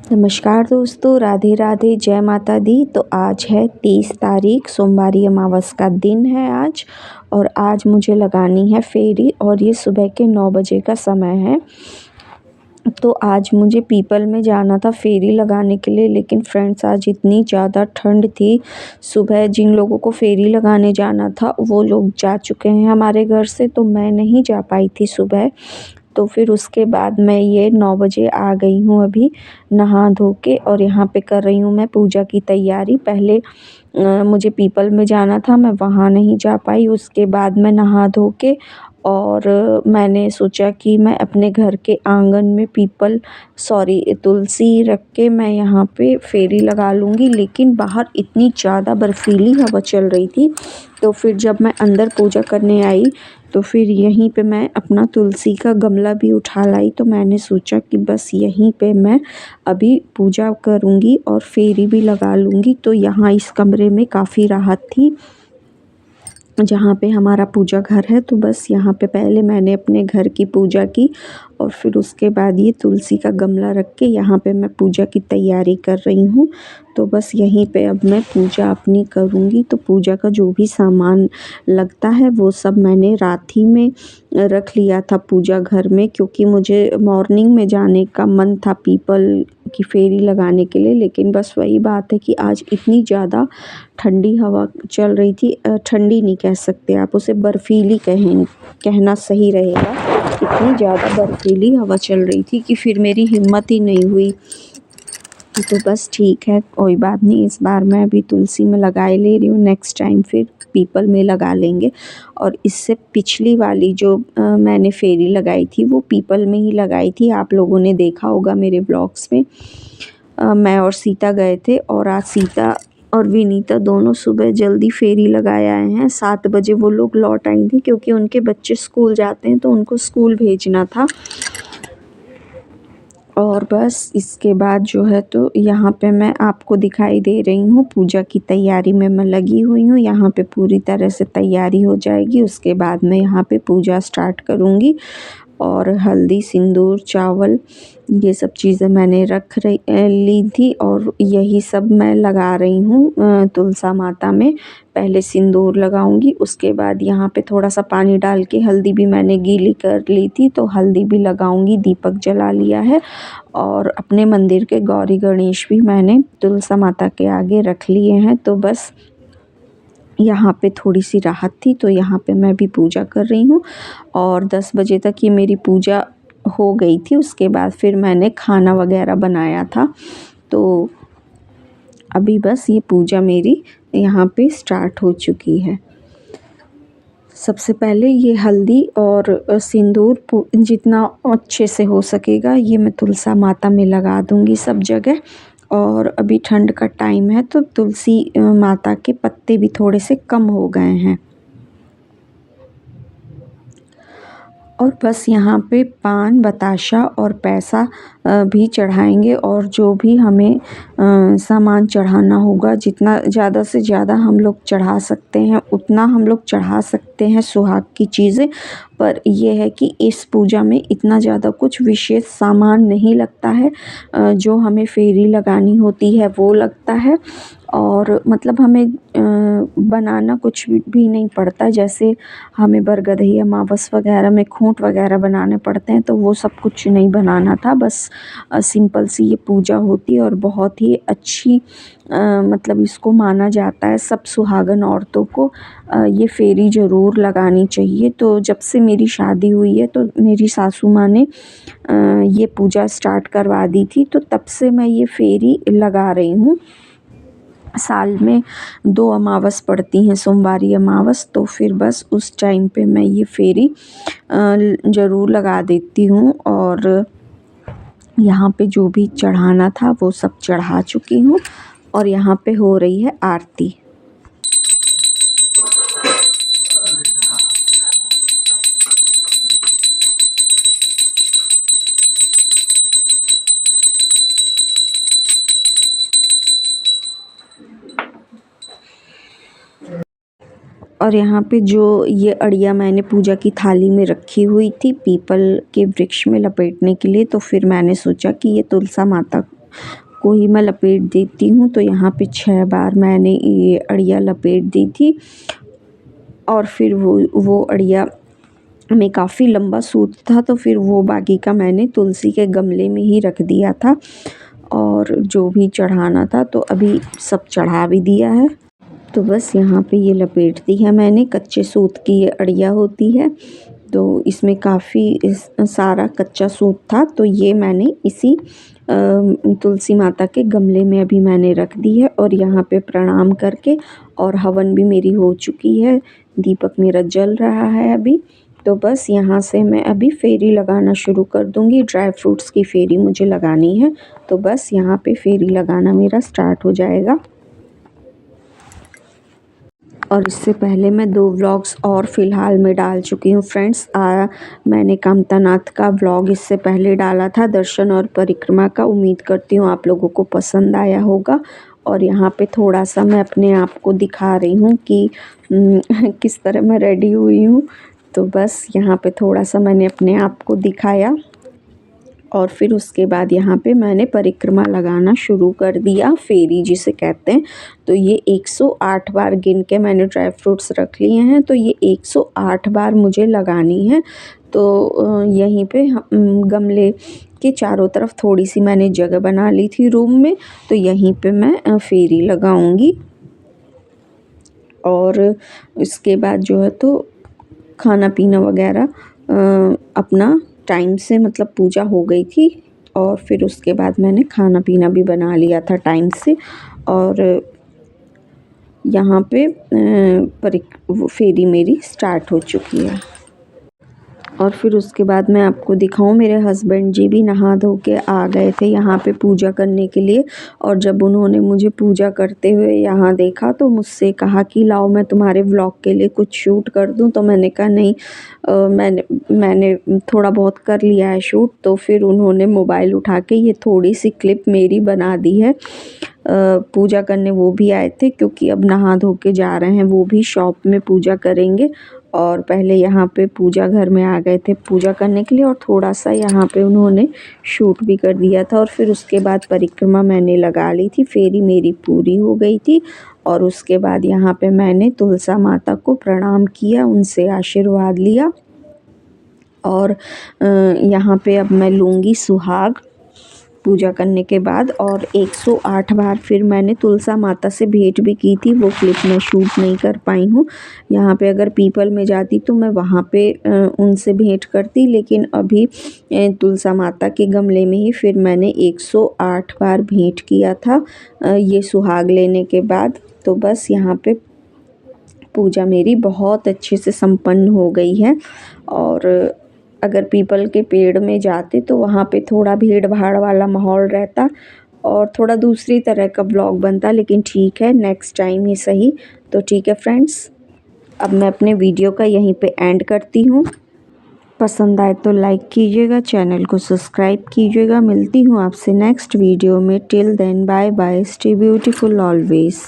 नमस्कार दोस्तों, राधे राधे, जय माता दी। तो आज है 30 तारीख, सोमवारी अमावस का दिन है आज। और आज मुझे लगानी है फेरी और ये सुबह के 9 बजे का समय है। तो आज मुझे पीपल में जाना था फेरी लगाने के लिए, लेकिन फ्रेंड्स आज इतनी ज़्यादा ठंड थी। सुबह जिन लोगों को फेरी लगाने जाना था वो लोग जा चुके हैं हमारे घर से, तो मैं नहीं जा पाई थी सुबह। तो फिर उसके बाद मैं ये 9 बजे आ गई हूँ अभी नहा धो के, और यहाँ पे कर रही हूँ मैं पूजा की तैयारी। पहले मुझे पीपल में जाना था, मैं वहाँ नहीं जा पाई। उसके बाद मैं नहा धो के और मैंने सोचा कि मैं अपने घर के आंगन में तुलसी रख के मैं यहाँ पे फेरी लगा लूँगी। लेकिन बाहर इतनी ज़्यादा बर्फ़ीली हवा चल रही थी, तो फिर जब मैं अंदर पूजा करने आई तो फिर यहीं पे मैं अपना तुलसी का गमला भी उठा लाई। तो मैंने सोचा कि बस यहीं पे मैं अभी पूजा करूँगी और फेरी भी लगा लूँगी। तो यहाँ इस कमरे में काफ़ी राहत थी जहाँ पे हमारा पूजा घर है। तो बस यहाँ पे पहले मैंने अपने घर की पूजा की और फिर उसके बाद ये तुलसी का गमला रख के यहाँ पे मैं पूजा की तैयारी कर रही हूँ। तो बस यहीं पे अब मैं पूजा अपनी करूँगी। तो पूजा का जो भी सामान लगता है वो सब मैंने रात ही में रख लिया था पूजा घर में, क्योंकि मुझे मॉर्निंग में जाने का मन था पीपल की फेरी लगाने के लिए। लेकिन बस वही बात है कि आज इतनी ज़्यादा ठंडी हवा चल रही थी। ठंडी नहीं कह सकते आप उसे, बर्फ़ीली कहना सही रहेगा। इतनी ज़्यादा बर्फ़ीली हवा चल रही थी कि फिर मेरी हिम्मत ही नहीं हुई। तो बस ठीक है, कोई बात नहीं, इस बार मैं अभी तुलसी में लगा ही ले रही हूँ, नेक्स्ट टाइम फिर पीपल में लगा लेंगे। और इससे पिछली वाली जो मैंने फेरी लगाई थी वो पीपल में ही लगाई थी। आप लोगों ने देखा होगा मेरे ब्लॉग्स में। मैं और सीता गए थे, और आज सीता और विनीता दोनों सुबह जल्दी फेरी लगाए आए हैं। 7 बजे वो लोग लौट आई थी, क्योंकि उनके बच्चे स्कूल जाते हैं तो उनको स्कूल भेजना था। और बस इसके बाद जो है तो यहाँ पे मैं आपको दिखाई दे रही हूँ पूजा की तैयारी में मैं लगी हुई हूँ। यहाँ पे पूरी तरह से तैयारी हो जाएगी, उसके बाद मैं यहाँ पे पूजा स्टार्ट करूँगी। और हल्दी, सिंदूर, चावल, ये सब चीज़ें मैंने ली थी और यही सब मैं लगा रही हूँ तुलसा माता में। पहले सिंदूर लगाऊंगी, उसके बाद यहाँ पे थोड़ा सा पानी डाल के हल्दी भी मैंने गीली कर ली थी, तो हल्दी भी लगाऊंगी। दीपक जला लिया है और अपने मंदिर के गौरी गणेश भी मैंने तुलसा माता के आगे रख लिए हैं। तो बस यहाँ पे थोड़ी सी राहत थी, तो यहाँ पे मैं भी पूजा कर रही हूँ। और 10 बजे तक ये मेरी पूजा हो गई थी। उसके बाद फिर मैंने खाना वगैरह बनाया था। तो अभी बस ये पूजा मेरी यहाँ पे स्टार्ट हो चुकी है। सबसे पहले ये हल्दी और सिंदूर जितना अच्छे से हो सकेगा ये मैं तुलसा माता में लगा दूँगी सब जगह। और अभी ठंड का टाइम है तो तुलसी माता के पत्ते भी थोड़े से कम हो गए हैं। और बस यहाँ पे पान, बताशा और पैसा भी चढ़ाएंगे। और जो भी हमें सामान चढ़ाना होगा, जितना ज़्यादा से ज़्यादा हम लोग चढ़ा सकते हैं उतना हम लोग चढ़ा सकते हैं सुहाग की चीज़ें। पर यह है कि इस पूजा में इतना ज़्यादा कुछ विशेष सामान नहीं लगता है। जो हमें फेरी लगानी होती है वो लगता है, और मतलब हमें बनाना कुछ भी नहीं पड़ता। जैसे हमें बरगदही अमावस वगैरह में खूंट वगैरह बनाने पड़ते हैं, तो वो सब कुछ नहीं बनाना था। बस सिंपल सी ये पूजा होती है और बहुत ही अच्छी मतलब इसको माना जाता है। सब सुहागन औरतों को ये फेरी ज़रूर लगानी चाहिए। तो जब से मेरी शादी हुई है तो मेरी सासू माँ ने ये पूजा स्टार्ट करवा दी थी, तो तब से मैं ये फेरी लगा रही हूँ। साल में 2 अमावस पड़ती हैं, सोमवारी अमावस, तो फिर बस उस टाइम पे मैं ये फेरी ज़रूर लगा देती हूँ। और यहाँ पे जो भी चढ़ाना था वो सब चढ़ा चुकी हूँ, और यहाँ पे हो रही है आरती। और यहाँ पे जो ये अड़िया मैंने पूजा की थाली में रखी हुई थी पीपल के वृक्ष में लपेटने के लिए, तो फिर मैंने सोचा कि ये तुलसा माता को ही मैं लपेट देती हूँ। तो यहाँ पे 6 बार मैंने ये अड़िया लपेट दी थी और फिर वो अड़िया में काफ़ी लंबा सूत था, तो फिर वो बाकी का मैंने तुलसी के गमले में ही रख दिया था और जो भी चढ़ाना था तो अभी सब चढ़ा भी दिया है। तो बस यहाँ पे ये लपेट दी है मैंने। कच्चे सूत की ये अड़िया होती है, तो इसमें काफ़ी सारा कच्चा सूत था, तो ये मैंने इसी तुलसी माता के गमले में अभी मैंने रख दी है। और यहाँ पे प्रणाम करके और हवन भी मेरी हो चुकी है, दीपक मेरा जल रहा है अभी। तो बस यहाँ से मैं अभी फेरी लगाना शुरू कर दूँगी। ड्राई फ्रूट्स की फेरी मुझे लगानी है, तो बस यहाँ पे फेरी लगाना मेरा स्टार्ट हो जाएगा। और इससे पहले मैं 2 व्लॉग्स और फ़िलहाल मैं डाल चुकी हूँ फ्रेंड्स। मैंने कामतानाथ का व्लॉग इससे पहले डाला था, दर्शन और परिक्रमा का। उम्मीद करती हूँ आप लोगों को पसंद आया होगा। और यहाँ पे थोड़ा सा मैं अपने आप को दिखा रही हूँ कि किस तरह मैं रेडी हुई हूँ। तो बस यहाँ पे थोड़ा सा मैंने अपने आप को दिखाया और फिर उसके बाद यहाँ पे मैंने परिक्रमा लगाना शुरू कर दिया, फेरी जिसे कहते हैं। तो ये 108 बार गिन के मैंने ड्राई फ्रूट्स रख लिए हैं, तो ये 108 बार मुझे लगानी है। तो यहीं पे गमले के चारों तरफ थोड़ी सी मैंने जगह बना ली थी रूम में, तो यहीं पे मैं फेरी लगाऊंगी। और इसके बाद जो है तो खाना पीना वगैरह अपना टाइम से, मतलब पूजा हो गई थी और फिर उसके बाद मैंने खाना पीना भी बना लिया था टाइम से। और यहाँ पे फेरी मेरी स्टार्ट हो चुकी है। और फिर उसके बाद मैं आपको दिखाऊं, मेरे हस्बैंड जी भी नहा धो के आ गए थे यहाँ पे पूजा करने के लिए। और जब उन्होंने मुझे पूजा करते हुए यहाँ देखा तो मुझसे कहा कि लाओ मैं तुम्हारे व्लॉग के लिए कुछ शूट कर दूँ। तो मैंने कहा नहीं, मैंने थोड़ा बहुत कर लिया है शूट। तो फिर उन्होंने मोबाइल उठा के ये थोड़ी सी क्लिप मेरी बना दी है। पूजा करने वो भी आए थे, क्योंकि अब नहा धो के जा रहे हैं, वो भी शॉप में पूजा करेंगे। और पहले यहाँ पे पूजा घर में आ गए थे पूजा करने के लिए, और थोड़ा सा यहाँ पे उन्होंने शूट भी कर दिया था। और फिर उसके बाद परिक्रमा मैंने लगा ली थी, फेरी मेरी पूरी हो गई थी। और उसके बाद यहाँ पे मैंने तुलसा माता को प्रणाम किया, उनसे आशीर्वाद लिया। और यहाँ पे अब मैं लूँगी सुहाग पूजा करने के बाद। और 108 बार फिर मैंने तुलसा माता से भेंट भी की थी, वो क्लिप मैं शूट नहीं कर पाई हूँ। यहाँ पे अगर पीपल में जाती तो मैं वहाँ पे उनसे भेंट करती, लेकिन अभी तुलसा माता के गमले में ही फिर मैंने 108 बार भेंट किया था ये सुहाग लेने के बाद। तो बस यहाँ पे पूजा मेरी बहुत अच्छे से संपन्न हो गई है। और अगर पीपल के पेड़ में जाते तो वहाँ पे थोड़ा भीड़ भाड़ वाला माहौल रहता और थोड़ा दूसरी तरह का ब्लॉग बनता, लेकिन ठीक है, नेक्स्ट टाइम ही सही। तो ठीक है फ्रेंड्स, अब मैं अपने वीडियो का यहीं पे एंड करती हूँ। पसंद आए तो लाइक कीजिएगा, चैनल को सब्सक्राइब कीजिएगा। मिलती हूँ आपसे नेक्स्ट वीडियो में। Till then bye bye, stay beautiful always.